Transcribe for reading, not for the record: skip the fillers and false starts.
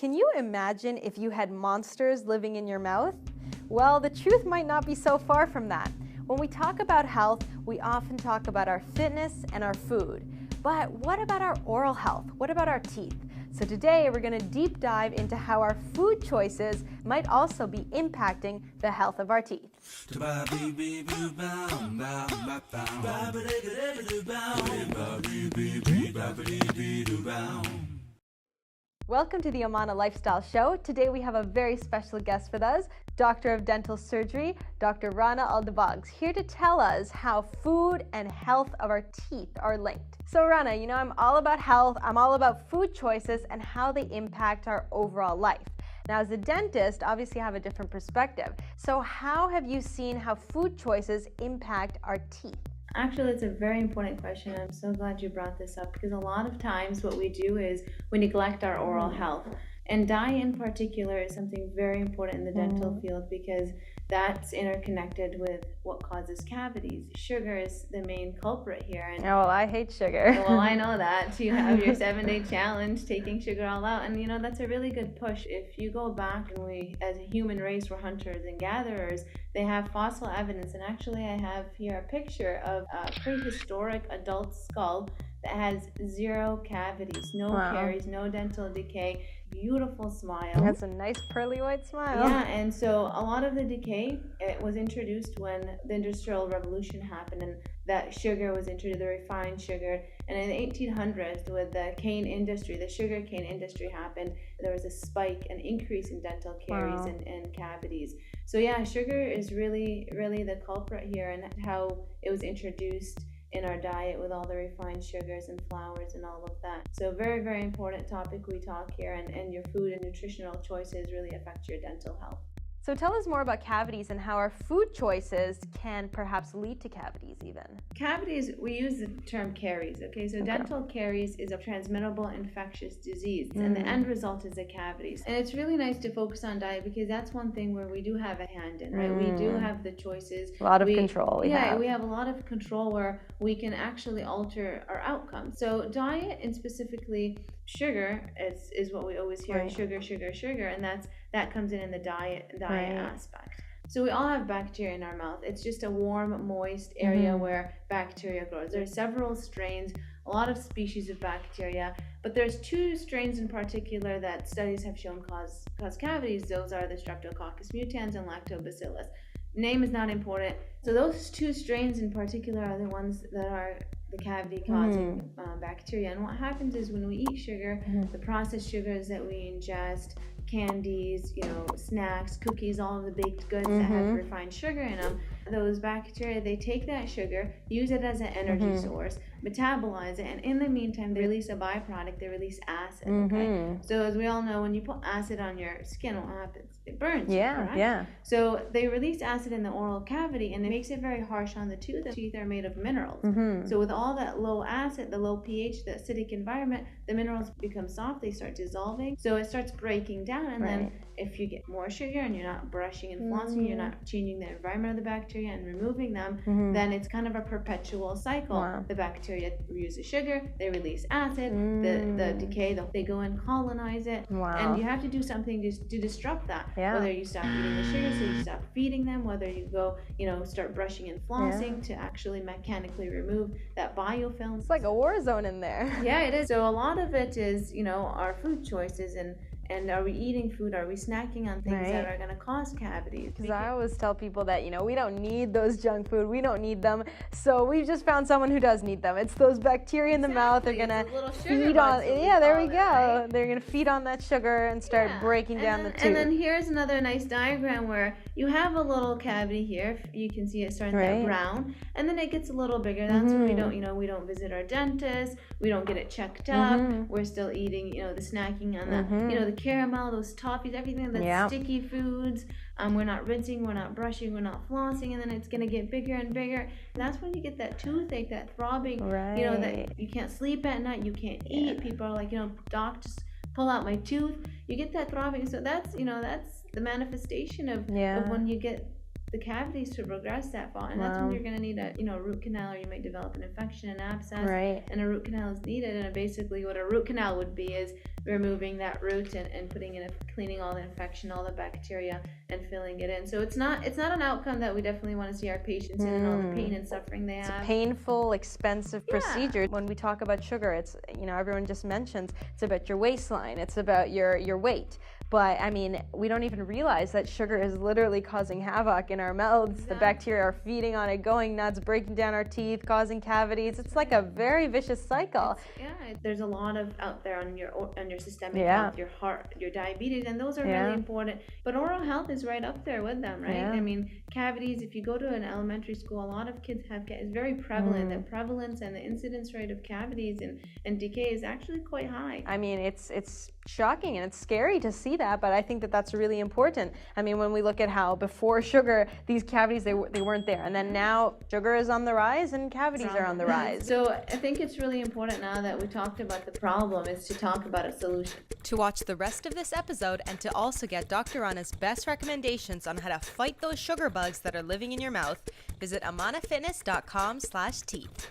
Can you imagine if you had monsters living in your mouth? Well, the truth might not be so far from that. When we talk about health, we often talk about our fitness and our food. But what about our oral health? What about our teeth? So today we're going to deep dive into how our food choices might also be impacting the health of our teeth. Welcome to the Amana Lifestyle Show. Today we have a very special guest with us, Doctor of Dental Surgery, Dr. Rana Aldabaghs, here to tell us how food and health of our teeth are linked. So Rana, I'm all about health, I'm all about food choices and how they impact our overall life. Now, as a dentist, obviously I have a different perspective. So how have you seen how food choices impact our teeth? Actually, it's a very important question. I'm so glad you brought this up because a lot of times what we do is we neglect our oral health. And diet in particular is something very important in the dental field because that's interconnected with what causes cavities. Sugar is the main culprit here. And well, I hate sugar. Well, I know that. You have your 7-day challenge, taking sugar all out. And that's a really good push. If you go back and we, as a human race, were hunters and gatherers, they have fossil evidence. And actually, I have here a picture of a prehistoric adult skull that has 0 cavities, no caries, no dental decay, beautiful smile. That's a nice pearly white smile. Yeah, and so a lot of the decay, it was introduced when the Industrial Revolution happened and that sugar was introduced, the refined sugar. And in the 1800s, with the cane industry, the sugar cane industry happened, there was a spike, an increase in dental caries and cavities. So yeah, sugar is really, really the culprit here and how it was introduced in our diet with all the refined sugars and flours and all of that. So very, very important topic we talk here, and your food and nutritional choices really affect your dental health. So tell us more about cavities and how our food choices can perhaps lead to cavities even. Cavities, we use the term caries, okay? So dental caries is a transmittable infectious disease and the end result is the cavities. And it's really nice to focus on diet because that's one thing where we do have a hand in, right? We do have the choices. A lot of control. We have a lot of control where we can actually alter our outcomes. So diet and specifically sugar is what we always hear, sugar, and that comes in the diet aspect. So we all have bacteria in our mouth. It's just a warm, moist area where bacteria grows. There are several strains, a lot of species of bacteria, but there's 2 strains in particular that studies have shown cause cavities. Those are the Streptococcus mutans and Lactobacillus. Name is not important. So those 2 strains in particular are the ones that are the cavity causing bacteria. And what happens is when we eat sugar, the processed sugars that we ingest, candies, snacks, cookies, all of the baked goods that have refined sugar in them, those bacteria, they take that sugar, use it as an energy source, metabolize it, and in the meantime, they release a byproduct, they release acid, okay? So as we all know, when you put acid on your skin, what happens? It burns. Yeah. So they release acid in the oral cavity, and it makes it very harsh on the tooth. The teeth are made of minerals. So with all that low acid, the low pH, the acidic environment, the minerals become soft, they start dissolving. So it starts breaking down, and then if you get more sugar and you're not brushing and flossing, you're not changing the environment of the bacteria and removing them, then it's kind of a perpetual cycle. The bacteria use the sugar, they release acid, the decay, they go and colonize it, and you have to do something to disrupt that. Whether you stop eating the sugar, so you stop feeding them, whether you go, start brushing and flossing to actually mechanically remove that biofilm. It's like a war zone in there. Yeah, it is. So a lot of it is, our food choices and are we eating food? Are we snacking on things that are going to cause cavities? Because I always tell people that, we don't need those junk food. We don't need them. So we've just found someone who does need them. It's those bacteria in the mouth. They're going to feed on. There we go. Right? They're going to feed on that sugar and start breaking down the tooth. And then here's another nice diagram where you have a little cavity here. You can see it starting that brown. And then it gets a little bigger. That's when we don't visit our dentist. We don't get it checked up. We're still eating, the snacking on the caramel, those toffees, everything that's sticky foods. We're not rinsing, we're not brushing, we're not flossing, and then it's gonna get bigger and bigger. And that's when you get that toothache, that throbbing, that you can't sleep at night, you can't eat. People are like, doc, just pull out my tooth. You get that throbbing. So that's the manifestation of when you get the cavities to progress that far, and that's when you're going to need a root canal, or you might develop an infection, an abscess, and a root canal is needed. And basically what a root canal would be is removing that root and putting in cleaning all the infection, all the bacteria, and filling it in. So it's not an outcome that we definitely want to see our patients in, and all the pain and suffering they have. It's a painful, expensive procedure. When we talk about sugar, it's, everyone just mentions it's about your waistline, it's about your weight. But I mean, we don't even realize that sugar is literally causing havoc in our mouths. Exactly. The bacteria are feeding on it, going nuts, breaking down our teeth, causing cavities. It's like a very vicious cycle. There's a lot of out there on your systemic health, your heart, your diabetes, and those are really important. But oral health is right up there with them, right? I mean, cavities, if you go to an elementary school, a lot of kids have it's very prevalent. The prevalence and the incidence rate of cavities and decay is actually quite high. I mean, it's shocking and it's scary to see that, but I think that that's really important. I mean, when we look at how before sugar, these cavities, they weren't there, and then now sugar is on the rise and cavities are on the rise. So I think it's really important now that we talked about the problem is to talk about a solution. To watch the rest of this episode and to also get Dr. Anna's best recommendations on how to fight those sugar bugs that are living in your mouth, visit amanahfitness.com/teeth.